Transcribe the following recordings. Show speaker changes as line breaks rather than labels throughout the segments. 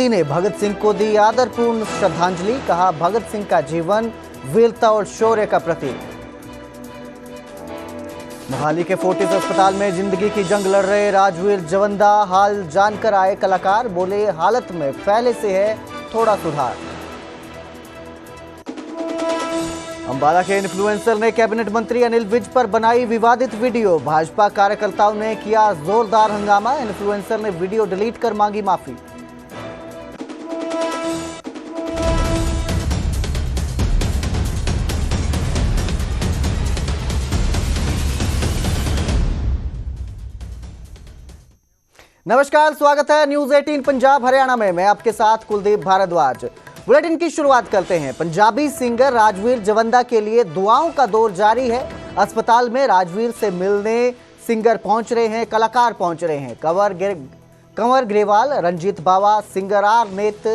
पत्नी ने भगत सिंह को दी आदरपूर्ण श्रद्धांजलि। कहा, भगत सिंह का जीवन वीरता और शौर्य का प्रतीक। मोहाली के फोर्टिस अस्पताल में जिंदगी की जंग लड़ रहे राजवीर जवंदा। हाल जानकर आए कलाकार, बोले हालत में पहले से है थोड़ा सुधार। अंबाला के इन्फ्लुएंसर ने कैबिनेट मंत्री अनिल विज पर बनाई विवादित वीडियो। भाजपा कार्यकर्ताओं ने किया जोरदार हंगामा। इन्फ्लुएंसर ने वीडियो डिलीट कर मांगी माफी। नमस्कार, स्वागत है न्यूज 18 पंजाब हरियाणा में। मैं आपके साथ कुलदीप भारद्वाज। बुलेटिन की शुरुआत करते हैं। पंजाबी सिंगर राजवीर जवंदा के लिए दुआओं का दौर जारी है। अस्पताल में राजवीर से मिलने सिंगर पहुंच रहे हैं, कलाकार पहुंच रहे हैं। कंवर ग्रेवाल, रंजीत बावा, सिंगर आर नेत,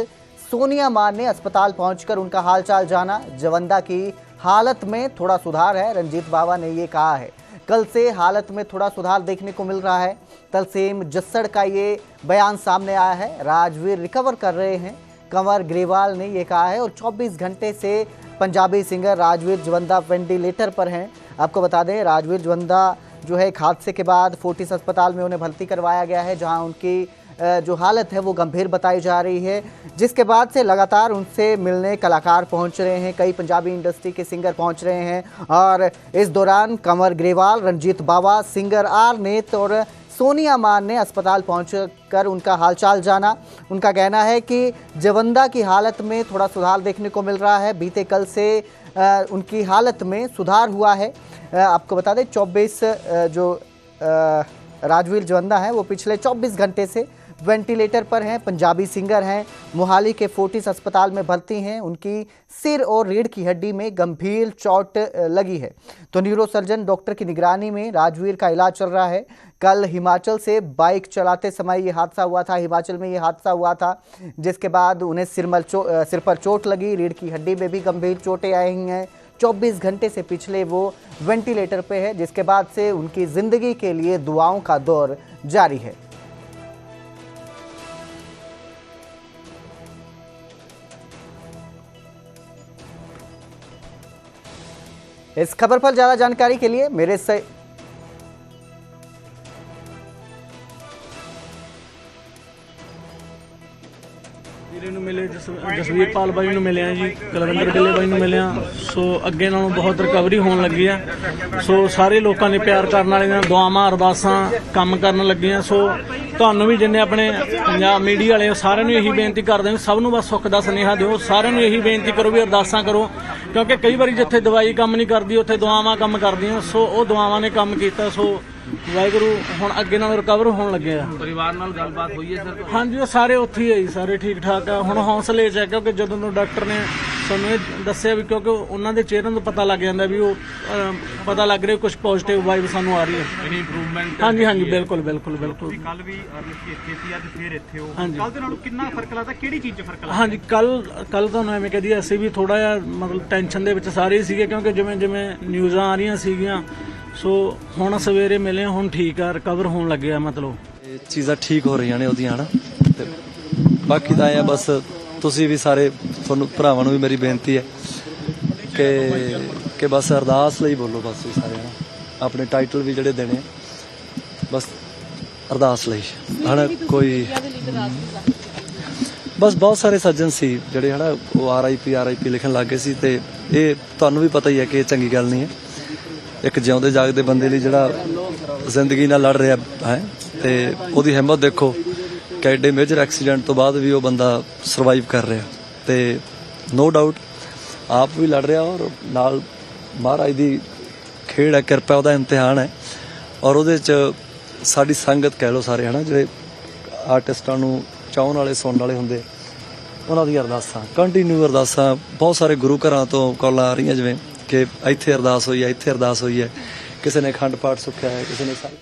सोनिया मान ने अस्पताल पहुंचकर उनका हालचाल जाना। जवंदा की हालत में थोड़ा सुधार है, रंजीत बावा ने ये कहा है। कल से हालत में थोड़ा सुधार देखने को मिल रहा है। तलसेम जस्सड़ का ये बयान सामने आया है। राजवीर रिकवर कर रहे हैं, कंवर ग्रेवाल ने ये कहा है। और 24 घंटे से पंजाबी सिंगर राजवीर जवंदा वेंटिलेटर पर हैं। आपको बता दें, राजवीर जवंदा जो है एक हादसे के बाद फोर्टिस अस्पताल में उन्हें भर्ती करवाया गया है, जहां उनकी जो हालत है वो गंभीर बताई जा रही है, जिसके बाद से लगातार उनसे मिलने कलाकार पहुंच रहे हैं। कई पंजाबी इंडस्ट्री के सिंगर पहुंच रहे हैं और इस दौरान कंवर ग्रेवाल, रंजीत बावा, सिंगर आर नेत और सोनिया मान ने अस्पताल पहुंचकर उनका हालचाल जाना। उनका कहना है कि जवंदा की हालत में थोड़ा सुधार देखने को मिल रहा है। बीते कल से उनकी हालत में सुधार हुआ है। आपको बता दें, 24 जो राजवीर जवंदा हैं वो पिछले 24 घंटे से वेंटिलेटर पर हैं। पंजाबी सिंगर हैं, मोहाली के फोर्टिस अस्पताल में भर्ती हैं। उनकी सिर और रीढ़ की हड्डी में गंभीर चोट लगी है, तो न्यूरोसर्जन डॉक्टर की निगरानी में राजवीर का इलाज चल रहा है। कल हिमाचल से बाइक चलाते समय ये हादसा हुआ था। हिमाचल में ये हादसा हुआ था, जिसके बाद उन्हें सिर पर चोट लगी, रीढ़ की हड्डी में भी गंभीर चोटें आई हैं। 24 घंटे से पिछले वो वेंटिलेटर पे है, जिसके बाद से उनकी जिंदगी के लिए दुआओं का दौर जारी है। इस खबर पर ज्यादा जानकारी के लिए मेरे से
मिले जसवीर पाल भाई ਨੂੰ ਮਿਲਿਆ ਜੀ, ਕੁਲਵਿੰਦਰ ਗਿੱਲੇ ਭਾਈ ਨੂੰ ਮਿਲਿਆ। ਸੋ ਅੱਗੇ ਨਾਲੋਂ ਬਹੁਤ ਰਿਕਵਰੀ ਹੋਣ ਲੱਗੀ ਆ। ਸੋ ਸਾਰੇ ਲੋਕਾਂ ਨੇ ਪਿਆਰ ਕਰਨ ਵਾਲਿਆਂ ਦੁਆਵਾਂ ਅਰਦਾਸਾਂ ਕੰਮ ਕਰਨ ਲੱਗੀਆਂ। ਸੋ ਤੁਹਾਨੂੰ ਵੀ ਜਿੰਨੇ ਆਪਣੇ ਪੰਜਾਬ ਮੀਡੀਆ ਵਾਲੇ ਸਾਰਿਆਂ ਨੂੰ ਇਹੀ ਬੇਨਤੀ ਕਰਦੇ ਹਾਂ, ਸਭ ਨੂੰ ਬਸ ਸੁੱਖ ਦਾ ਸੁਨੇਹਾ ਦਿਓ। ਸਾਰਿਆਂ ਨੂੰ ਇਹੀ ਬੇਨਤੀ ਕਰੋ ਵੀ ਅਰਦਾਸਾਂ ਕਰੋ, ਕਿਉਂਕਿ ਕਈ ਵਾਰੀ ਜਿੱਥੇ ਦਵਾਈ ਕੰਮ ਨਹੀਂ ਕਰਦੀ ਉੱਥੇ ਦੁਆਵਾਂ ਕੰਮ ਕਰਦੀਆਂ। ਸੋ ਉਹ ਦੁਆਵਾਂ ਨੇ ਕੰਮ ਕੀਤਾ। ਸੋ ਵਾਹਿਗੁਰੂ ਹੁਣ ਅੱਗੇ ਨਾਲ ਰਿਕਵਰ ਹੋਣ ਲੱਗੇ ਆ।
ਪਰਿਵਾਰ ਨਾਲ ਗੱਲਬਾਤ ਹੋਈ ਹੈ ਸਰ?
ਹਾਂਜੀ, ਉਹ ਸਾਰੇ ਉੱਥੇ ਹੀ ਆ ਜੀ, ਸਾਰੇ ਠੀਕ ਠਾਕ ਆ। ਹੁਣ ਹੌਸਲੇ 'ਚ ਹੈ, ਕਿਉਂਕਿ ਜਦੋਂ ਤੋਂ ਡਾਕਟਰ ਨੇ ਸਾਨੂੰ ਇਹ ਦੱਸਿਆ ਵੀ, ਕਿਉਂਕਿ ਉਹਨਾਂ ਦੇ ਚਿਹਰੇ ਤੋਂ ਪਤਾ ਲੱਗ ਜਾਂਦਾ ਵੀ ਉਹ ਪਤਾ ਲੱਗ ਰਿਹਾ ਕੁਝ ਪੋਜ਼ਿਟਿਵ ਵਾਈਬ ਸਾਨੂੰ ਆ ਰਹੀ ਹੈ।
ਇੰਪਰੂਵਮੈਂਟ?
ਹਾਂਜੀ ਹਾਂਜੀ, ਬਿਲਕੁਲ ਬਿਲਕੁਲ ਬਿਲਕੁਲ।
ਕੱਲ ਵੀ ਇੱਥੇ ਸੀ, ਅੱਜ ਫੇਰ ਇੱਥੇ ਹੋ। ਕੱਲ ਦੇ ਨਾਲੋਂ ਕਿੰਨਾ ਫਰਕ ਲੱਗਦਾ, ਕਿਹੜੀ ਚੀਜ਼ 'ਚ ਫਰਕ ਲੱਗਦਾ?
ਹਾਂਜੀ, ਕੱਲ ਤੁਹਾਨੂੰ ਐਵੇਂ ਕਹਦੀ, ਅਸੀਂ ਵੀ ਥੋੜਾ ਜਿਹਾ ਮਤਲਬ ਟੈਨਸ਼ਨ ਦੇ ਵਿੱਚ ਸਾਰੇ ਸੀਗੇ, ਕਿਉਂਕਿ ਜਿਵੇਂ ਜਿਵੇਂ ਨਿਊਜ਼ਾਂ ਆ ਰਹੀਆਂ ਸੀਗੀਆਂ। ਸੋ ਹੁਣ ਸਵੇਰੇ ਮਿਲੇ, ਹੁਣ ਠੀਕ ਆ, ਰਿਕਵਰ ਹੋਣ ਲੱਗੇ ਆ। ਮਤਲਬ
ਇਹ ਚੀਜ਼ਾਂ ਠੀਕ ਹੋ ਰਹੀਆਂ ਨੇ ਉਹਦੀਆਂ, ਹਨਾ। ਤੇ ਬਾਕੀ ਤਾਂ ਇਹ ਆ, ਬਸ ਤੁਸੀਂ ਵੀ ਸਾਰੇ, ਤੁਹਾਨੂੰ ਭਰਾਵਾਂ ਨੂੰ ਵੀ ਮੇਰੀ ਬੇਨਤੀ ਹੈ ਕਿ ਬਸ ਅਰਦਾਸ ਲਈ ਬੋਲੋ, ਬਸ ਤੁਸੀਂ ਸਾਰੇ, ਹਨਾ। ਆਪਣੇ ਟਾਈਟਲ ਵੀ ਜਿਹੜੇ ਦੇਣੇ ਬਸ ਅਰਦਾਸ ਲਈ, ਹਨਾ। ਕੋਈ ਬਸ ਬਹੁਤ ਸਾਰੇ ਸੱਜਣ ਸੀ ਜਿਹੜੇ, ਹਨਾ, ਉਹ RIP ਲਿਖਣ ਲੱਗ ਗਏ ਸੀ। ਤੇ ਇਹ ਤੁਹਾਨੂੰ ਵੀ ਪਤਾ ਹੀ ਹੈ ਕਿ ਇਹ ਚੰਗੀ ਗੱਲ ਨਹੀਂ ਹੈ। ਇੱਕ ਜਿਉਂਦੇ ਜਾਗਦੇ ਬੰਦੇ ਲਈ ਜਿਹੜਾ ਜ਼ਿੰਦਗੀ ਨਾਲ ਲੜ ਰਿਹਾ ਹੈ, ਤੇ ਉਹਦੀ ਹਿੰਮਤ ਦੇਖੋ ਕਿ ਐਡੇ ਮੇਜਰ ਐਕਸੀਡੈਂਟ ਤੋਂ ਬਾਅਦ ਵੀ ਉਹ ਬੰਦਾ ਸਰਵਾਈਵ ਕਰ ਰਿਹਾ। ਤੇ ਨੋ ਡਾਊਟ ਆਪ ਵੀ ਲੜ ਰਿਹਾ, ਔਰ ਨਾਲ ਮਹਾਰਾਜ ਦੀ ਖੇਡ ਹੈ, ਕਿਰਪਾ, ਉਹਦਾ ਇਮਤਿਹਾਨ ਹੈ। ਔਰ ਉਹਦੇ 'ਚ ਸਾਡੀ ਸੰਗਤ ਕਹਿ ਲਓ ਸਾਰੇ, ਹਨਾ, ਜਿਹੜੇ ਆਰਟਿਸਟਾਂ ਨੂੰ ਚਾਹੁਣ ਵਾਲੇ, ਸੁਣਨ ਵਾਲੇ ਹੁੰਦੇ, ਉਹਨਾਂ ਦੀਆਂ ਅਰਦਾਸਾਂ, ਕੰਟੀਨਿਊ ਅਰਦਾਸਾਂ। ਬਹੁਤ ਸਾਰੇ ਗੁਰੂ ਘਰਾਂ ਤੋਂ ਕਾਲਾਂ ਆ ਰਹੀਆਂ, ਜਿਵੇਂ कि ਇੱਥੇ ਅਰਦਾਸ ਹੋਈ ਹੈ, ਇੱਥੇ ਅਰਦਾਸ ਹੋਈ ਹੈ, ਕਿਸੇ ਨੇ ਅਖੰਡ ਪਾਠ ਸੁੱਖਿਆ ਹੈ, ਕਿਸੇ ਨੇ सारे।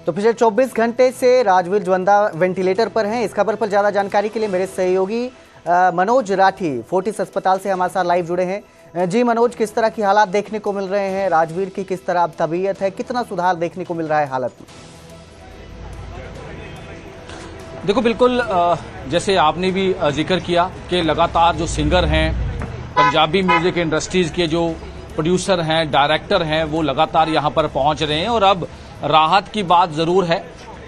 तो पिछले 24 घंटे से राजवीर जवंदा वेंटिलेटर पर हैं। इस खबर पर ज़्यादा जानकारी के लिए मेरे सहयोगी मनोज राठी फोर्टिस अस्पताल से हमारे साथ लाइव जुड़े हैं। जी मनोज, किस तरह की हालात देखने को मिल रहे हैं? राजवीर की किस तरह तबीयत है, कितना सुधार देखने को मिल रहा है हालत में?
देखो बिल्कुल जैसे आपने भी जिक्र किया कि लगातार जो सिंगर हैं, पंजाबी म्यूजिक इंडस्ट्रीज के जो प्रोड्यूसर हैं, डायरेक्टर हैं, वो लगातार यहाँ पर पहुँच रहे हैं। और अब राहत की बात ज़रूर है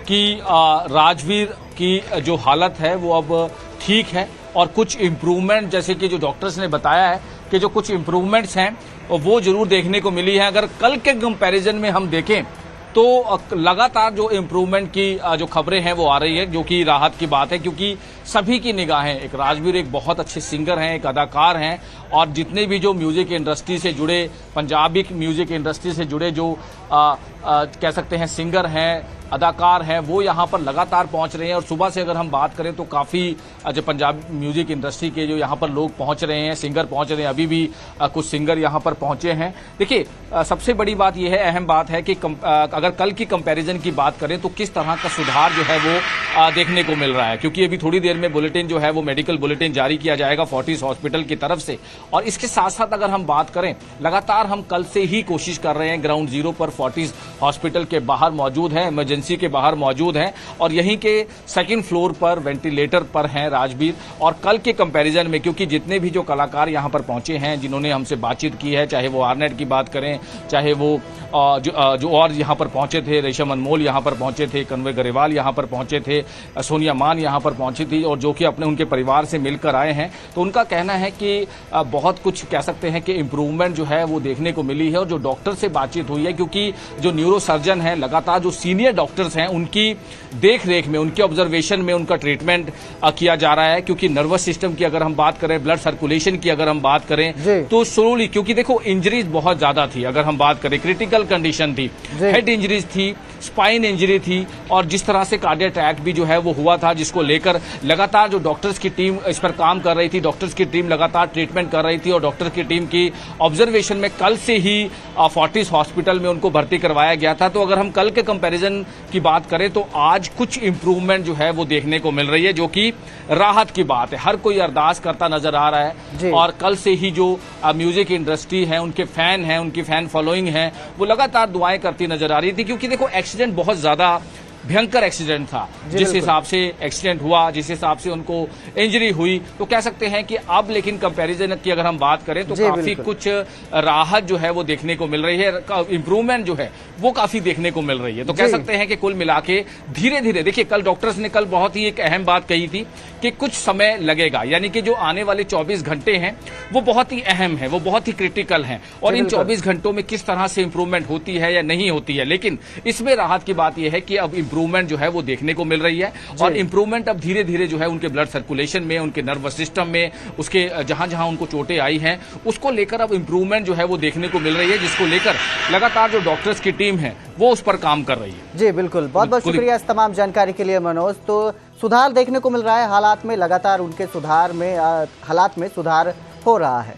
कि राजवीर की जो हालत है वो अब ठीक है और कुछ इम्प्रूवमेंट, जैसे कि जो डॉक्टर्स ने बताया है कि जो कुछ इम्प्रूवमेंट्स हैं वो ज़रूर देखने को मिली है। अगर कल के कंपैरिजन में हम देखें तो लगातार जो इम्प्रूवमेंट की जो खबरें हैं वो आ रही है, जो कि राहत की बात है, क्योंकि सभी की निगाहें, एक राजवीर एक बहुत अच्छे सिंगर हैं, एक अदाकार हैं, और जितने भी जो म्यूजिक इंडस्ट्री से जुड़े, पंजाबी म्यूजिक इंडस्ट्री से जुड़े जो कह सकते हैं सिंगर हैं, अदाकार हैं, वो यहाँ पर लगातार पहुँच रहे हैं। और सुबह से अगर हम बात करें तो काफ़ी जो पंजाबी म्यूजिक इंडस्ट्री के जो यहाँ पर लोग पहुँच रहे हैं, सिंगर पहुँच रहे हैं, अभी भी कुछ सिंगर यहाँ पर पहुँचे हैं। देखिए सबसे बड़ी बात यह है, अहम बात है कि अगर कल की कंपैरिजन की बात करें तो किस तरह का सुधार जो है वो देखने को मिल रहा है, क्योंकि अभी थोड़ी देर में बुलेटिन जो है वो मेडिकल बुलेटिन जारी किया जाएगा फोर्टिस हॉस्पिटल की तरफ से। और इसके साथ साथ अगर हम बात करें, लगातार हम कल से ही कोशिश कर रहे हैं, ग्राउंड जीरो पर फोर्टिस हॉस्पिटल के बाहर मौजूद हैं, इमरजेंसी के बाहर मौजूद हैं, और यहीं के सेकंड फ्लोर पर वेंटिलेटर पर हैं राजवीर। और कल के कंपैरिजन में, क्योंकि जितने भी जो कलाकार यहां पर पहुंचे हैं, जिन्होंने हमसे बातचीत की है, चाहे वो आर्नेट की बात करें, चाहे वो जो और यहां पर पहुंचे थे, रेशम अनमोल यहां पर पहुंचे थे, कन्वे गरेवाल यहां पर पहुंचे थे, सोनिया मान यहां पर पहुंची थी, और जो कि अपने उनके परिवार से मिलकर आए हैं, तो उनका कहना है कि बहुत कुछ कह सकते हैं कि इम्प्रूवमेंट जो है वो देखने को मिली है। और जो डॉक्टर से बातचीत हुई है, क्योंकि जो न्यूरो सर्जन हैं, लगातार जो सीनियर डॉक्टर्स हैं, उनकी देख रेख में, उनके ऑब्जर्वेशन में उनका ट्रीटमेंट किया जा रहा है। क्योंकि नर्वस सिस्टम की अगर हम बात करें, ब्लड सर्कुलेशन की अगर हम बात करें, तो स्लोली, क्योंकि देखो इंजरीज बहुत ज्यादा थी, अगर हम बात करें क्रिटिकल कंडीशन थी, हेड इंजरीज थी, स्पाइन इंजरी थी, और जिस तरह से कार्डियक अटैक भी जो है वो हुआ था, जिसको लेकर लगातार जो डॉक्टर्स की टीम इस पर काम कर रही थी, डॉक्टर्स की टीम लगातार ट्रीटमेंट कर रही थी, और डॉक्टर्स की टीम की ऑब्जर्वेशन में कल से ही फोर्टिस हॉस्पिटल में उनको भर्ती करवाया गया था। तो अगर हम कल के कंपैरिजन की बात करें तो आज कुछ इंप्रूवमेंट जो है वो देखने को मिल रही है, जो कि राहत की बात है। हर कोई अरदास करता नजर आ रहा है, और कल से ही जो म्यूजिक इंडस्ट्री है, उनके फैन हैं, उनकी फैन फॉलोइंग है, वो लगातार दुआएं करती नजर आ रही थी। क्योंकि देखो एक्सीडेंट बहुत ज्यादा भयंकर एक्सीडेंट था, जिस हिसाब से एक्सीडेंट हुआ, जिस हिसाब से उनको इंजरी हुई, तो कह सकते हैं कि अब लेकिन कंपैरिजन की अगर हम बात करें तो काफी कुछ राहत जो है वो देखने को मिल रही है, इंप्रूवमेंट जो है वो काफी देखने को मिल रही है। तो कह सकते हैं कि कुल मिला के धीरे धीरे, देखिए कल डॉक्टर्स ने कल बहुत ही एक अहम बात कही थी कि कुछ समय लगेगा, यानी कि जो आने वाले 24 घंटे हैं वो बहुत ही अहम है, वो बहुत ही क्रिटिकल हैं, और इन 24 घंटों में किस तरह से इंप्रूवमेंट होती है या नहीं होती है। लेकिन इसमें राहत की बात यह है कि अब इंप्रूवमेंट जो है वो देखने को मिल रही है, और इंप्रूवमेंट अब धीरे धीरे जो है उनके ब्लड सर्कुलेशन में, उनके नर्वस सिस्टम में, उसके जहां जहां उनको चोटें आई हैं, उसको लेकर अब इंप्रूवमेंट जो है वो देखने को मिल रही है, जिसको लेकर लगातार जो डॉक्टर्स की टीम है वो उस पर काम कर रही है।
जी बिल्कुल, बहुत बहुत शुक्रिया इस तमाम जानकारी के लिए मनोज। तो सुधार देखने को मिल रहा है हालात में, लगातार उनके सुधार में, हालात में सुधार हो रहा है।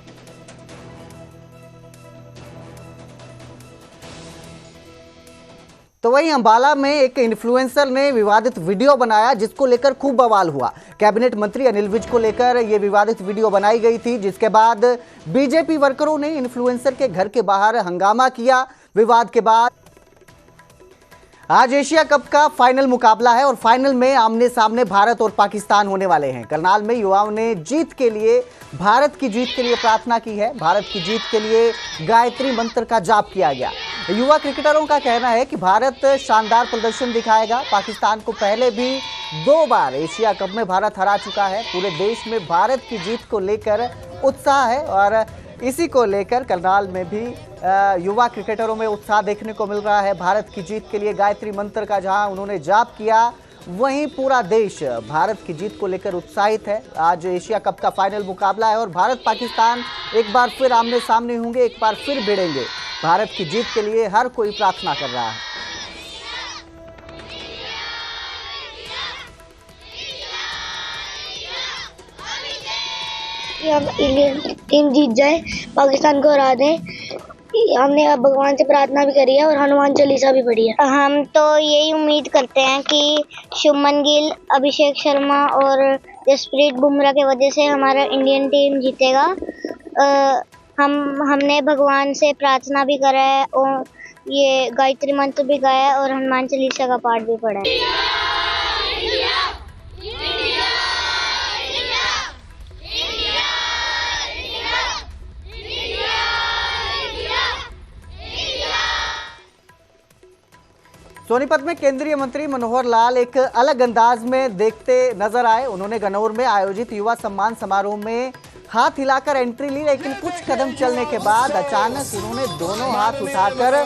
तो वहीं अंबाला में एक इन्फ्लुएंसर ने विवादित वीडियो बनाया, जिसको लेकर खूब बवाल हुआ। कैबिनेट मंत्री अनिल विज को लेकर यह विवादित वीडियो बनाई गई थी, जिसके बाद बीजेपी वर्करों ने इन्फ्लुएंसर के घर के बाहर हंगामा किया। विवाद के बाद आज एशिया कप का फाइनल मुकाबला है, और फाइनल में आमने सामने भारत और पाकिस्तान होने वाले हैं। करनाल में युवाओं ने जीत के लिए, भारत की जीत के लिए प्रार्थना की है। भारत की जीत के लिए गायत्री मंत्र का जाप किया गया। युवा क्रिकेटरों का कहना है कि भारत शानदार प्रदर्शन दिखाएगा। पाकिस्तान को पहले भी 2 बार एशिया कप में भारत हरा चुका है। पूरे देश में भारत की जीत को लेकर उत्साह है, और इसी को लेकर करनाल में भी युवा क्रिकेटरों में उत्साह देखने को मिल रहा है। भारत की जीत के लिए गायत्री मंत्र का जहां उन्होंने जाप किया, वहीं पूरा देश भारत की जीत को लेकर उत्साहित है। आज एशिया कप का फाइनल मुकाबला है, और भारत पाकिस्तान एक बार फिर आमने सामने होंगे, एक बार फिर भिड़ेंगे। भारत की जीत के लिए हर कोई प्रार्थना कर रहा है।
अब इंडियन टीम जीत जाए, पाकिस्तान को हरा दें। हमने अब भगवान से प्रार्थना भी करी है और हनुमान चालीसा भी पढ़ी है। हम तो यही उम्मीद करते हैं कि शुभमन गिल, अभिषेक शर्मा और जसप्रीत बुमराह की वजह से हमारा इंडियन टीम जीतेगा। हमने भगवान से प्रार्थना भी करा है, और ये गायत्री मंत्र भी गाया है, और हनुमान चालीसा का पाठ भी पढ़ा है।
सोनीपत में केंद्रीय मंत्री मनोहर लाल एक अलग अंदाज में देखते नजर आए। उन्होंने गन्नौर में आयोजित युवा सम्मान समारोह में हाथ हिलाकर एंट्री ली, लेकिन कुछ कदम चलने के बाद अचानक उन्होंने दोनों हाथ उठाकर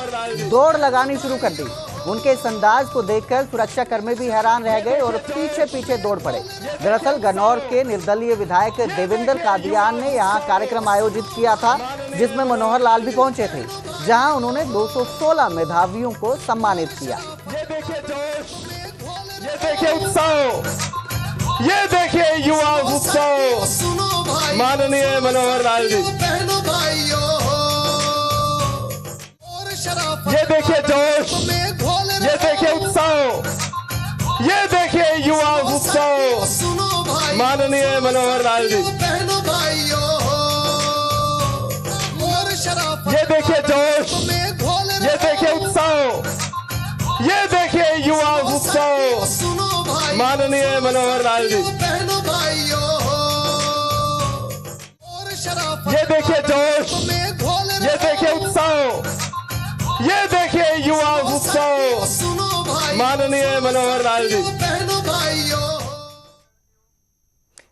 दौड़ लगानी शुरू कर दी। उनके इस अंदाज को देखकर सुरक्षाकर्मी भी हैरान रह गए और पीछे पीछे दौड़ पड़े। दरअसल गन्नौर के निर्दलीय विधायक देवेंद्र कादियान ने यहां कार्यक्रम आयोजित किया था, जिसमें मनोहर लाल भी पहुंचे थे, जहां उन्होंने 216 मेधावियों को सम्मानित किया।
ये देखिए जोश, ये देखिए उत्साह, ये देखिए युवा उत्साह, माननीय मनोहर लाल जी। ये देखिए जोश, ये देखिए उत्साह, ये देखिए युवा उत्साह, माननीय मनोहर लाल जी। ये देखिए जोश, ये देखिए उत्साह, ये देखिए युवा उत्साह, माननीय मनोहर लाल जी। ये देखिए जोश, ये देखिए उत्साह, ये देखिए युवा उत्साह, माननीय मनोहर लाल जी।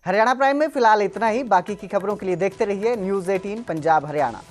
हरियाणा प्राइम में फिलहाल इतना ही। बाकी की खबरों के लिए देखते रहिए न्यूज़ 18 पंजाब हरियाणा।